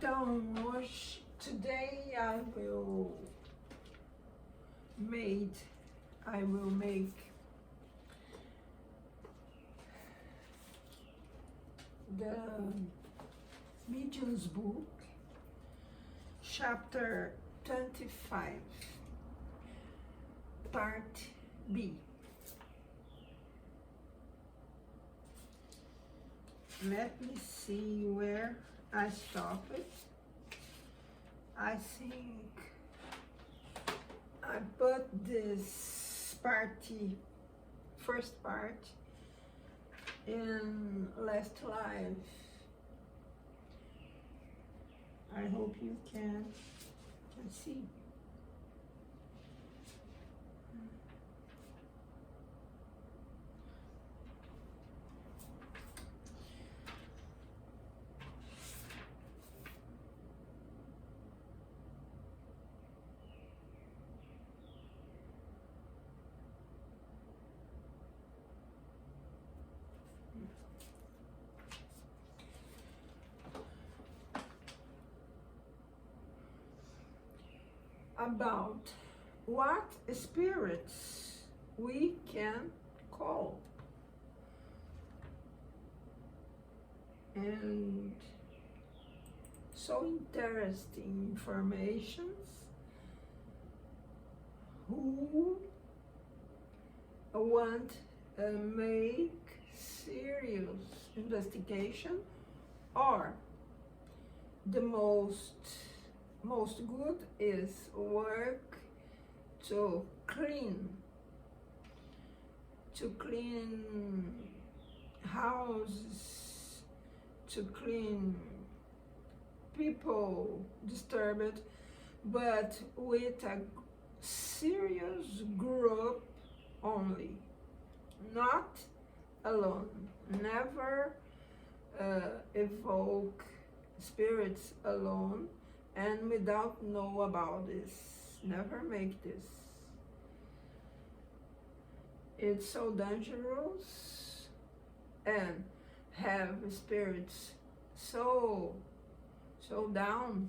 Então, hoje, today made, I will make the Medium's book, chapter 25, part B. Let me see where I stop it. I think I put this first part in last live. I hope you can see. About what spirits we can call. And so interesting informations. Who want make serious investigation, or the most good is work to clean houses, to clean people disturbed, but with a serious group only, not alone. Never evoke spirits alone and without know about this. Never make this. It's so dangerous, and have spirits so down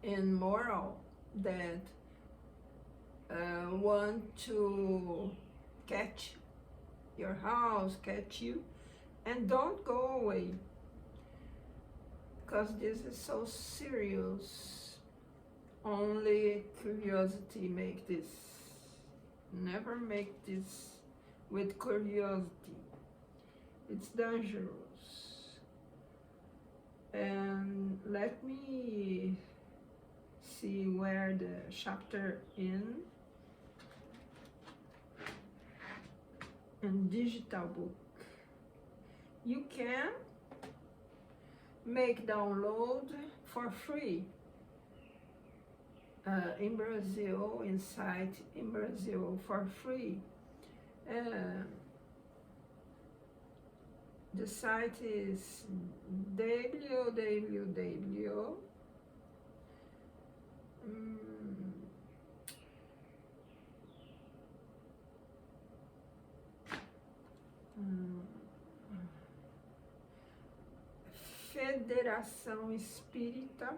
in moral that want to catch your house, catch you, and don't go away, because this is so serious. Only curiosity make this. Never make this with curiosity. It's dangerous. And let me see where the chapter in digital book. You can make download for free in Brazil, inside in Brazil for free. The site is www. Federação Espírita,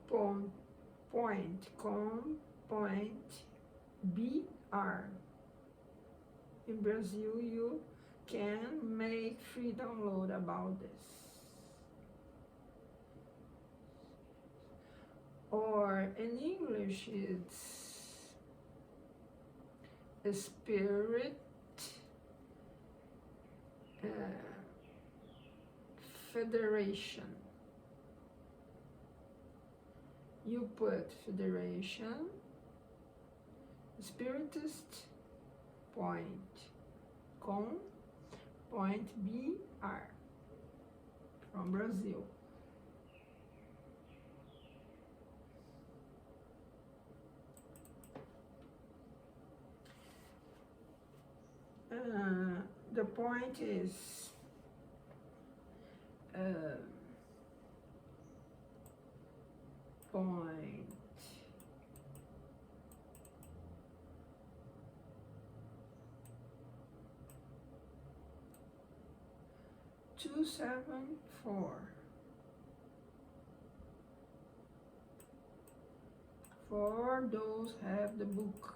.com.br. In Brazil, you can make free download about this. Or in English, it's a Spirit Federation. You put Federation, spiritist.com.br from Brazil. The point is point 274. For those have the book.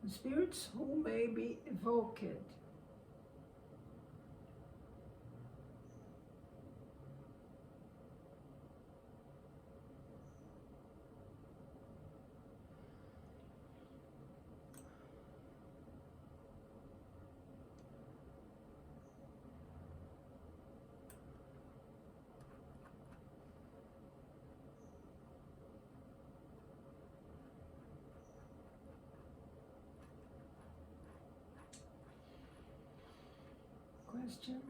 Spirits who may be evoked. Questions?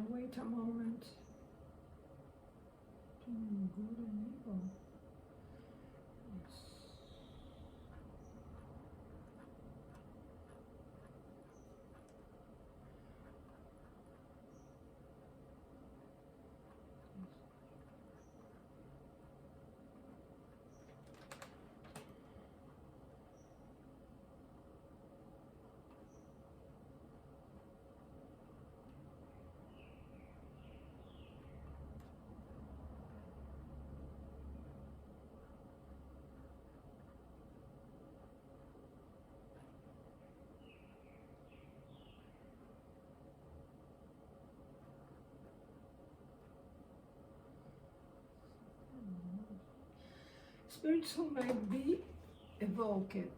Wait a moment. Good and evil. Yes. Spirits who may be evoked.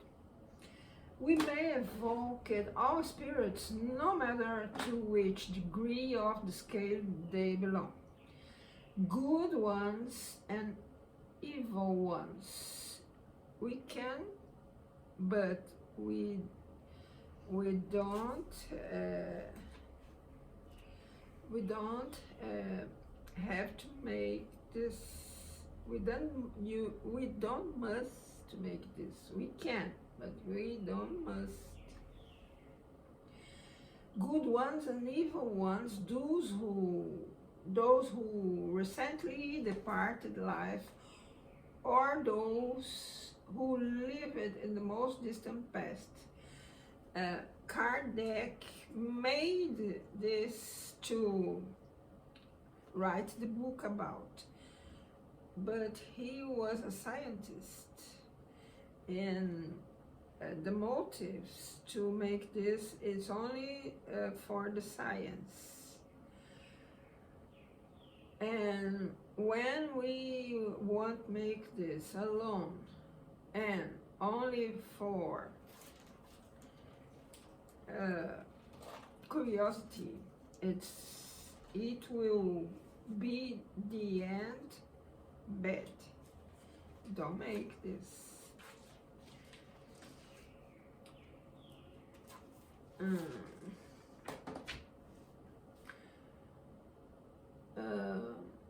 We may evoke all spirits, no matter to which degree of the scale they belong. Good ones and evil ones. We can, but we don't have to make this. We don't must to make this. We can, but we don't must. Good ones and evil ones, those who recently departed life, or those who lived in the most distant past. Kardec made this to write the book about, but he was a scientist, and the motives to make this is only for the science. And when we want to make this alone and only for curiosity, it will be the end bad. Don't make this.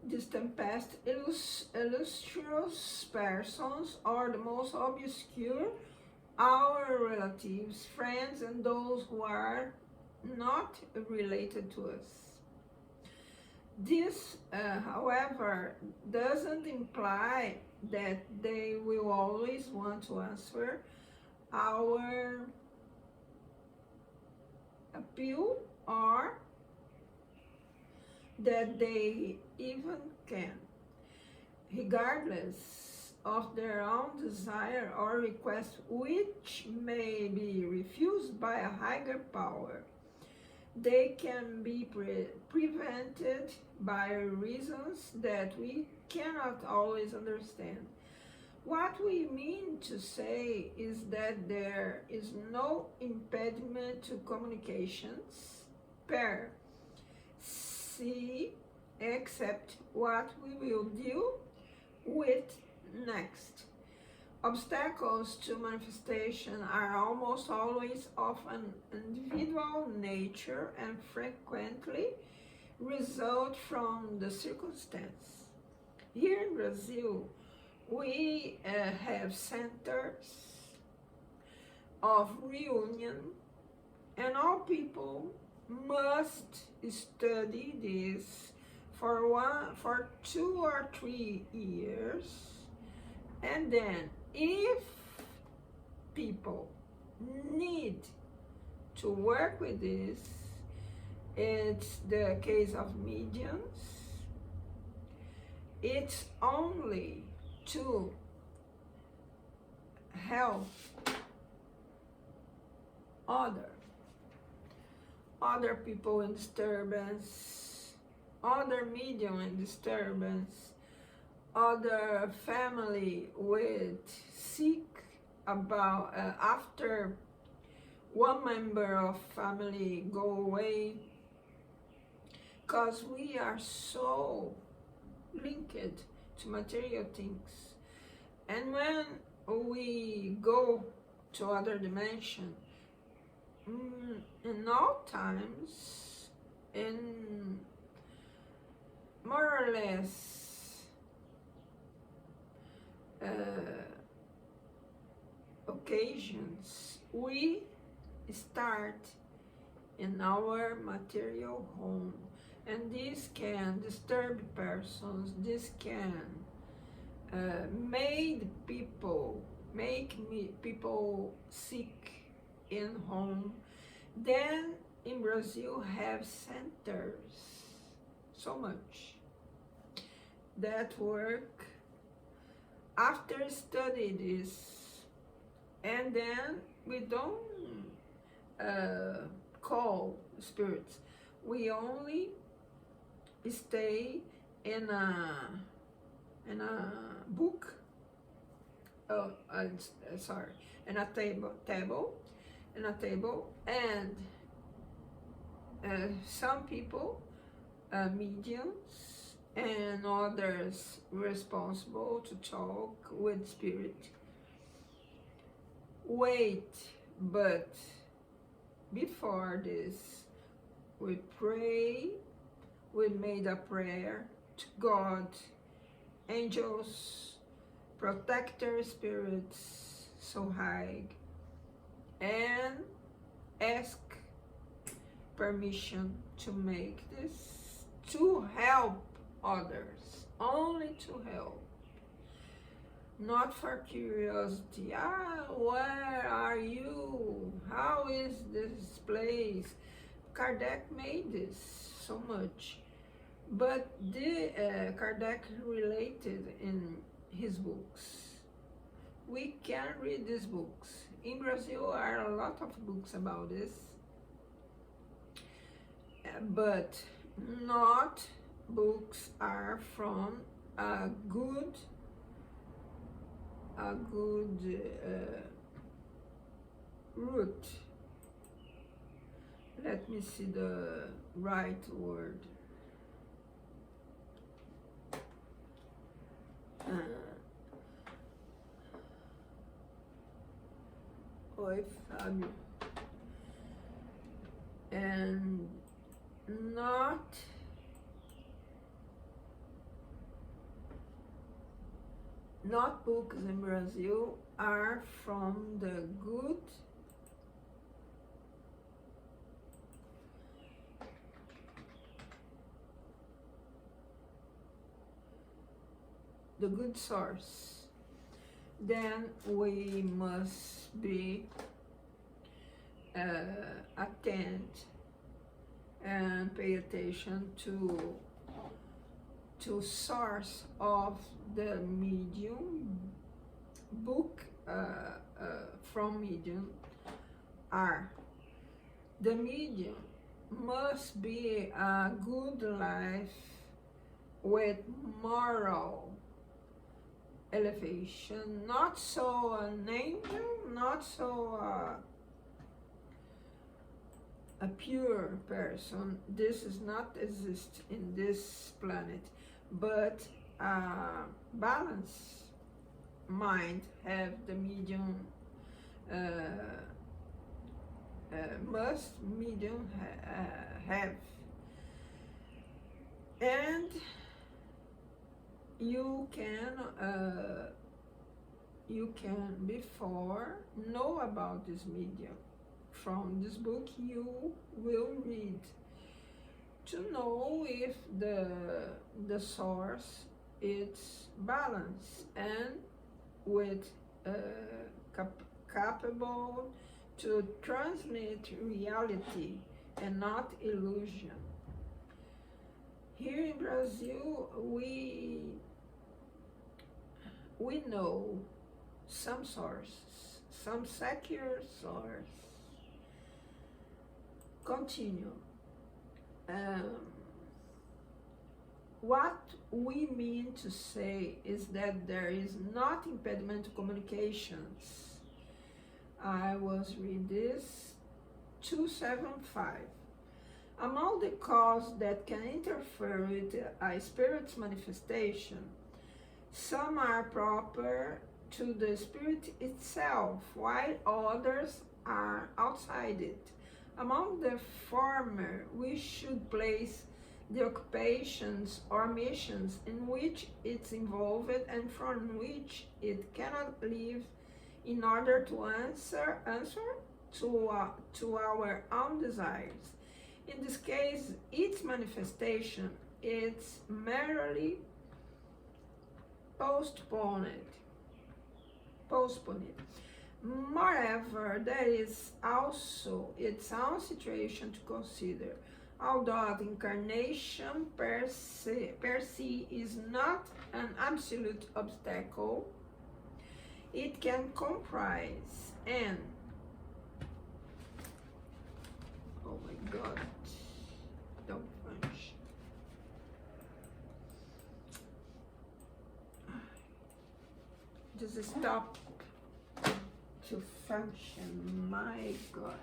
Distant past illustrious persons are the most obscure, our relatives, friends, and those who are not related to us. This, however, doesn't imply that they will always want to answer our appeal, or that they even can, regardless of their own desire or request, which may be refused by a higher power. They can be prevented by reasons that we cannot always understand. What we mean to say is that there is no impediment to communications per se, except what we will deal with next. Obstacles to manifestation are almost always of an individual nature and frequently result from the circumstance. Here in Brazil, we have centers of reunion, and all people must study this for 2 or 3 years, and then if people need to work with this, it's the case of mediums. It's only to help other people in disturbance, other medium in disturbance, other family with sick about after one member of family go away, because we are so linked to material things. And when we go to other dimension, in all times, in more or less occasions, we start in our material home, and this can disturb persons, this can make people sick in home. Then in Brazil have centers, so much that work after study this, and then we don't call spirits, we only stay in a book, in a table, and some people, mediums, and others responsible to talk with spirit, wait. But before this, we pray, we made a prayer to God, angels, protector spirits so high, and ask permission to make this, to help others, only to help, not for curiosity. Where are you? How is this place? Kardec made this so much, but Kardec related in his books. We can read these books. In Brazil are a lot of books about this, but not books are from a good root. Let me see the right word. Oi, Fábio. And not books in Brazil are from the good source. Then we must be attent and pay attention to source of the medium. Book from medium are, the medium must be a good life with moral elevation, not so an angel, not so a pure person. This does not exist in this planet, but balanced mind have the medium, must medium have. And you can before know about this medium. From this book you will read to know if the source is balanced and with capable to transmit reality and not illusion. Here in Brazil, we know some sources, some secular source. Continue. What we mean to say is that there is not impediment to communications. I was read this 275. Among the causes that can interfere with a spirit's manifestation, some are proper to the spirit itself, while others are outside it. Among the former, we should place the occupations or missions in which it's involved and from which it cannot live in order to answer to our own desires. In this case, its manifestation is merely postponed. Moreover, there is also its own situation to consider. Although incarnation per se is not an absolute obstacle, it can comprise and, oh my God, don't punch. Just stop to function, my God.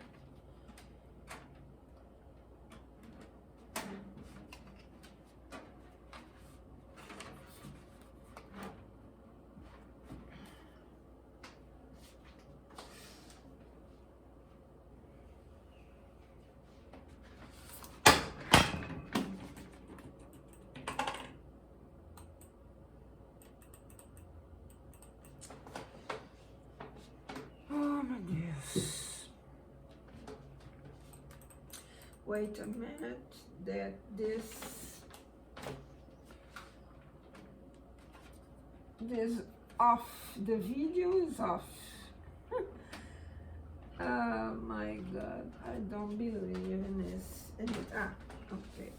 Wait a minute, that this off, the video is off. Oh my God, I don't believe in this. Okay.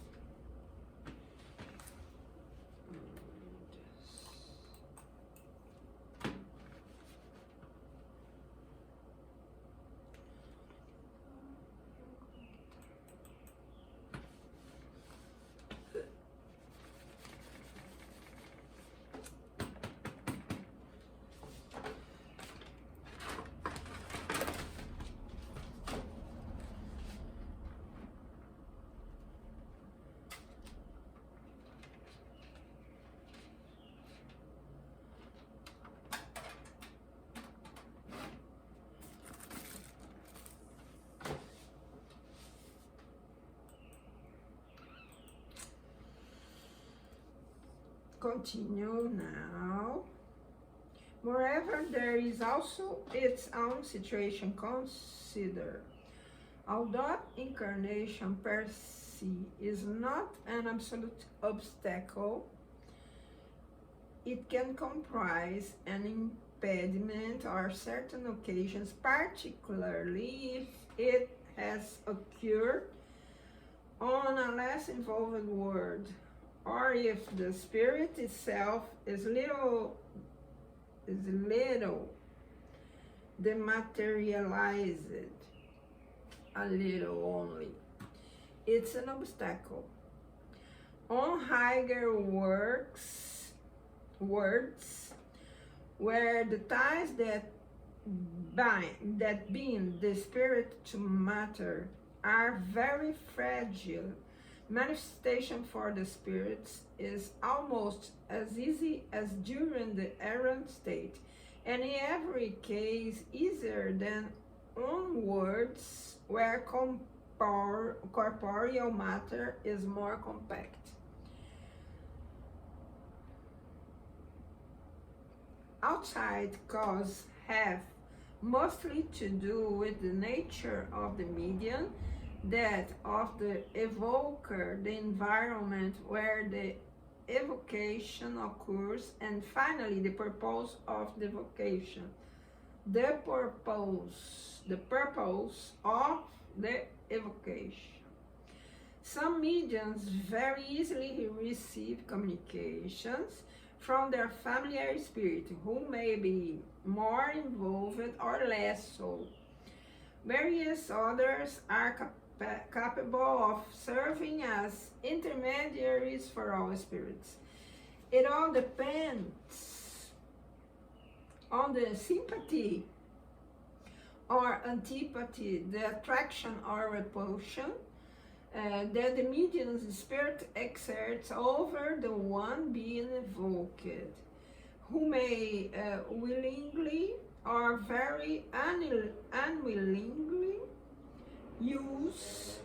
Continue now. Moreover, there is also its own situation consider. Although incarnation per se is not an absolute obstacle, it can comprise an impediment or certain occasions, particularly if it has occurred on a less involved world, or if the spirit itself is little dematerialized, a little only. It's an obstacle. On higher words, where the ties that bind the spirit to matter are very fragile, manifestation for the spirits is almost as easy as during the errant state, and in every case easier than on words where corporeal matter is more compact. outside cause have mostly to do with the nature of the medium, that of the evoker, the environment where the evocation occurs, and finally the purpose of the evocation. The purpose of the evocation. Some mediums very easily receive communications from their familiar spirit, who may be more involved or less so. Various others are capable of serving as intermediaries for all spirits. It all depends on the sympathy or antipathy, the attraction or repulsion that the medium's spirit exerts over the one being evoked, who may willingly or very unwillingly use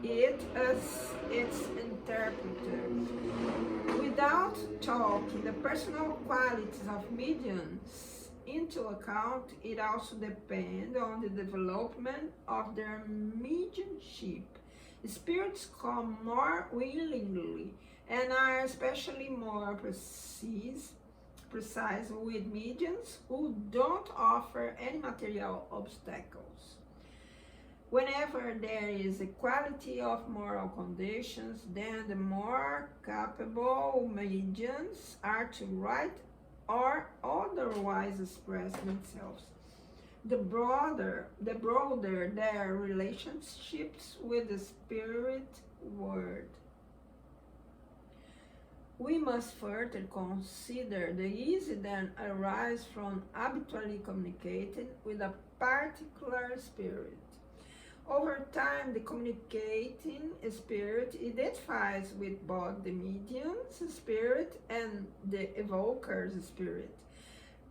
it as its interpreter. Without taking the personal qualities of mediums into account, it also depends on the development of their mediumship. Spirits come more willingly and are especially more precise with mediums who don't offer any material obstacles. Whenever there is equality of moral conditions, then the more capable mediums are to write or otherwise express themselves. The broader their relationships with the spirit world. We must further consider the ease that arises from habitually communicating with a particular spirit. Over time, the communicating spirit identifies with both the medium's spirit and the evoker's spirit.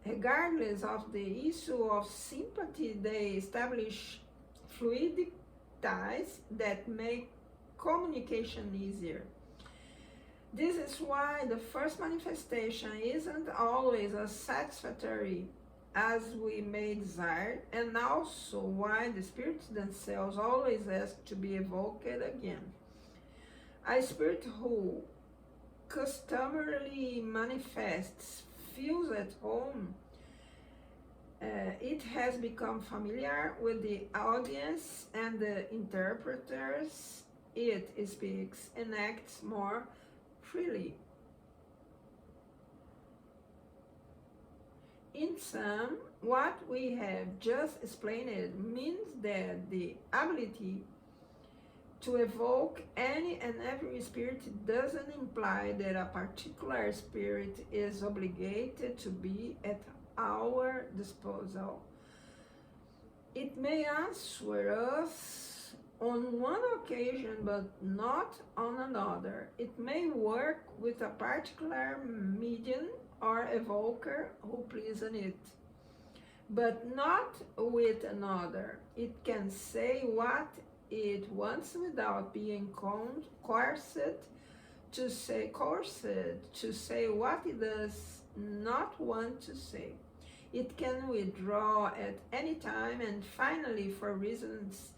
Regardless of the issue of sympathy, they establish fluid ties that make communication easier. This is why the first manifestation isn't always as satisfactory as we may desire, and also why the spirits themselves always ask to be evoked again. A spirit who customarily manifests feels at home. It has become familiar with the audience and the interpreters. It speaks and acts more freely. In sum, what we have just explained means that the ability to evoke any and every spirit doesn't imply that a particular spirit is obligated to be at our disposal. It may answer us on one occasion but not on another. It may work with a particular medium or evoker who pleases it, but not with another. It can say what it wants without being coerced to say what it does not want to say. It can withdraw at any time and finally for reasons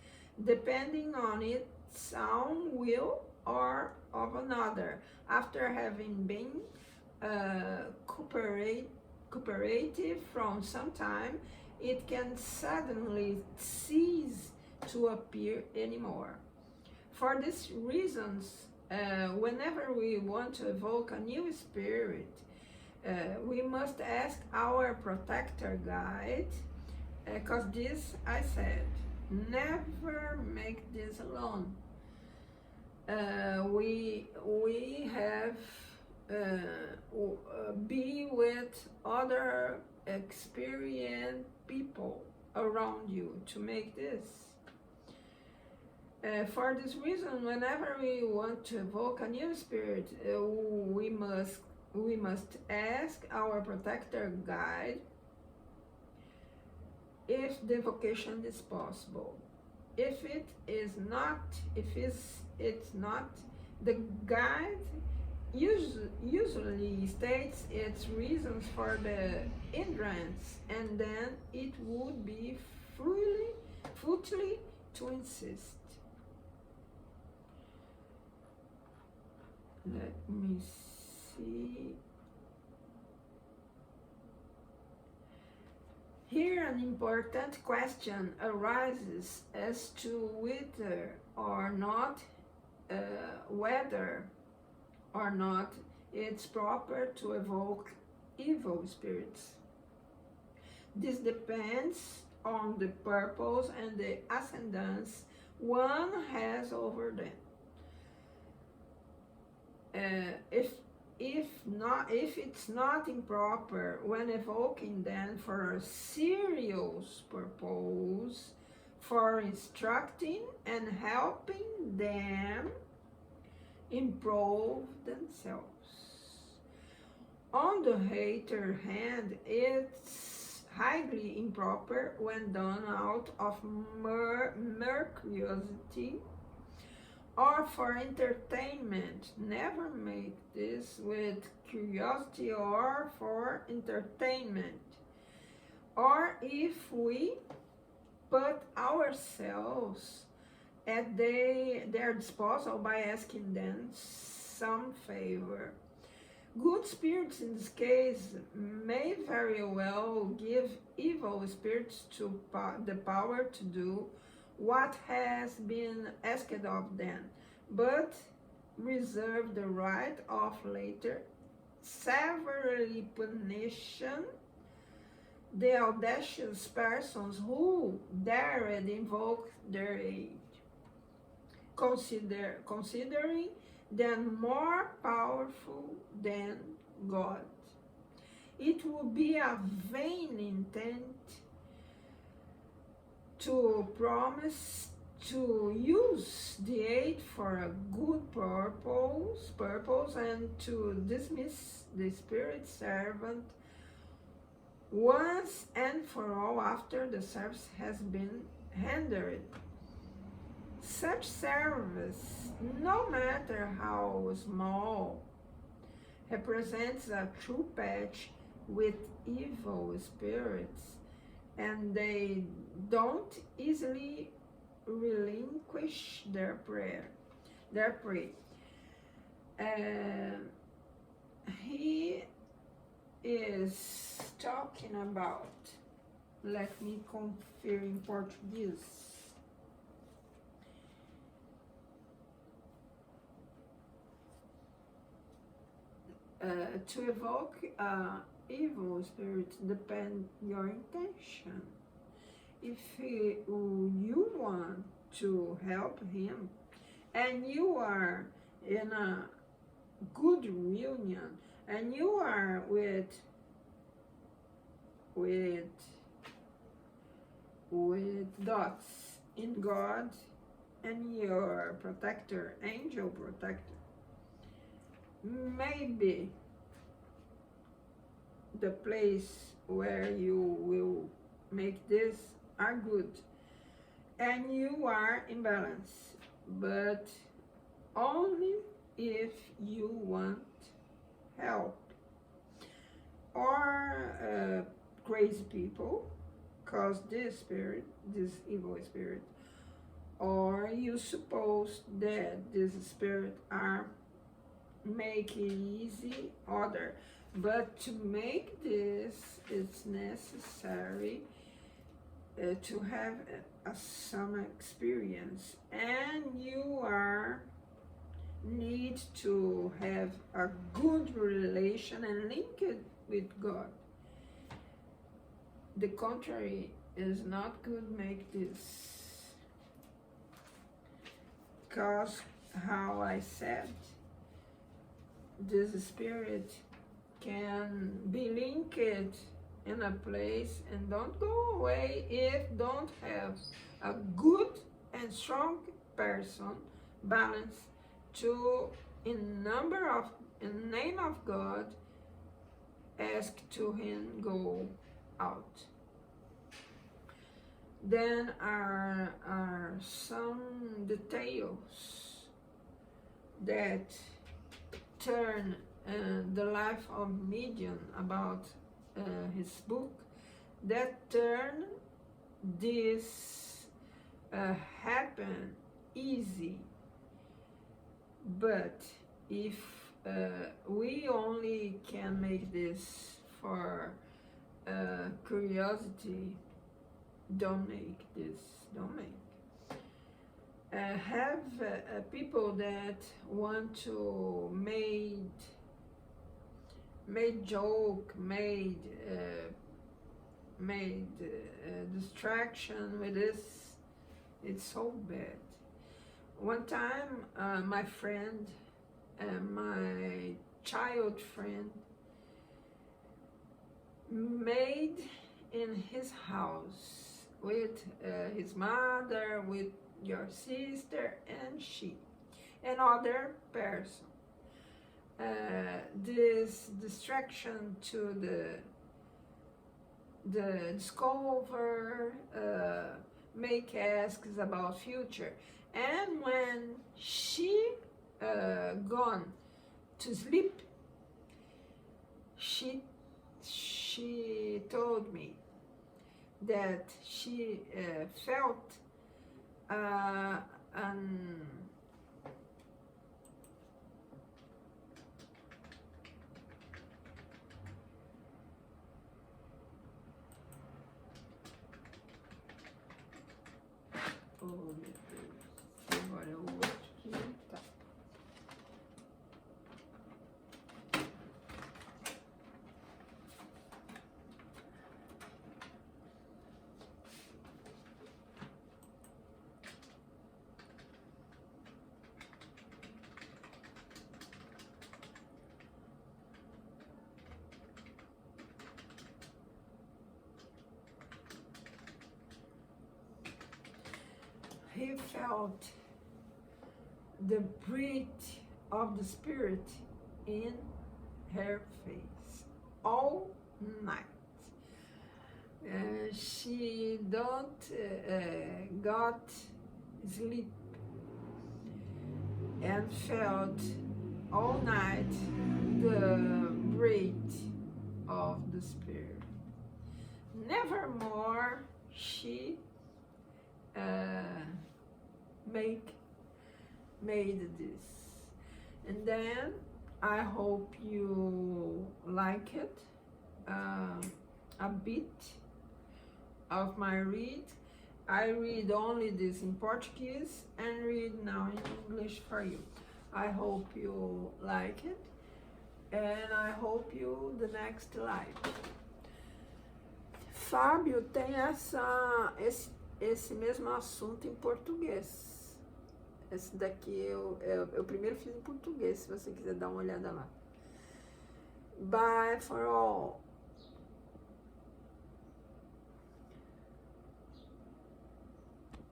depending on its own will or of another, after having been cooperative from some time, it can suddenly cease to appear anymore. For these reasons, whenever we want to evoke a new spirit, we must ask our protector guide, because this I said, never make this alone. We have be with other experienced people around you to make this. For this reason, whenever we want to evoke a new spirit, we must ask our protector guide if the evocation is possible. If it's not, the guide usually states its reasons for the hindrance, and then it would be futile to insist. Let me see. Here an important question arises as to whether or not it's proper to evoke evil spirits. This depends on the purpose and the ascendance one has over them. If it's not improper when evoking them for a serious purpose, for instructing and helping them improve themselves. On the other hand, it's highly improper when done out of mere curiosity or for entertainment. Never make this with curiosity or for entertainment. Or if we put ourselves at their disposal by asking them some favor. Good spirits in this case may very well give evil spirits the power to do what has been asked of them, but reserve the right of later severely punishing the audacious persons who dared invoke their aid, considering them more powerful than God. It would be a vain intent to promise to use the aid for a good purpose and to dismiss the spirit servant once and for all after the service has been rendered. Such service, no matter how small, represents a true patch with evil spirits, and they don't easily relinquish their prey. He is talking about, let me confirm in Portuguese. To evoke evil spirits depend your intention. If you want to help him and you are in a good reunion and you are with dots in God and your protector, angel protector, maybe the place where you will make this are good and you are in balance, but only if you want help. Or crazy people cause this evil spirit, or you suppose that this spirit are make it easy order, but to make this it's necessary to have some experience, and you need to have a good relation and link it with God. The contrary is not good. Make this, because how I said, this spirit can be linked in a place and don't go away if don't have a good and strong person balance to, in name of God, ask to him go out. Then are some details that turn the life of medium about his book, that turn this happen easy. But if we only can make this for curiosity, don't make this, don't make. Have people that want to made joke, made distraction with this. It's so bad. One time, my friend, my child friend, made in his house with his mother, with your sister, and she, and other person. This distraction to the discover, make asks about future. And when she gone to sleep, she told me that she felt oh, meu Deus, agora é o outro que tá. He felt the breath of the spirit in her face all night. She don't got sleep and felt all night the breath of the spirit. Nevermore she made this. And then I hope you like it, a bit of my read. I read only this in Portuguese and read now in English for you. I hope you like it, and I hope you the next live. Fábio tem esse mesmo assunto em português. Esse daqui eu primeiro fiz em português, se você quiser dar uma olhada lá. Bye for all.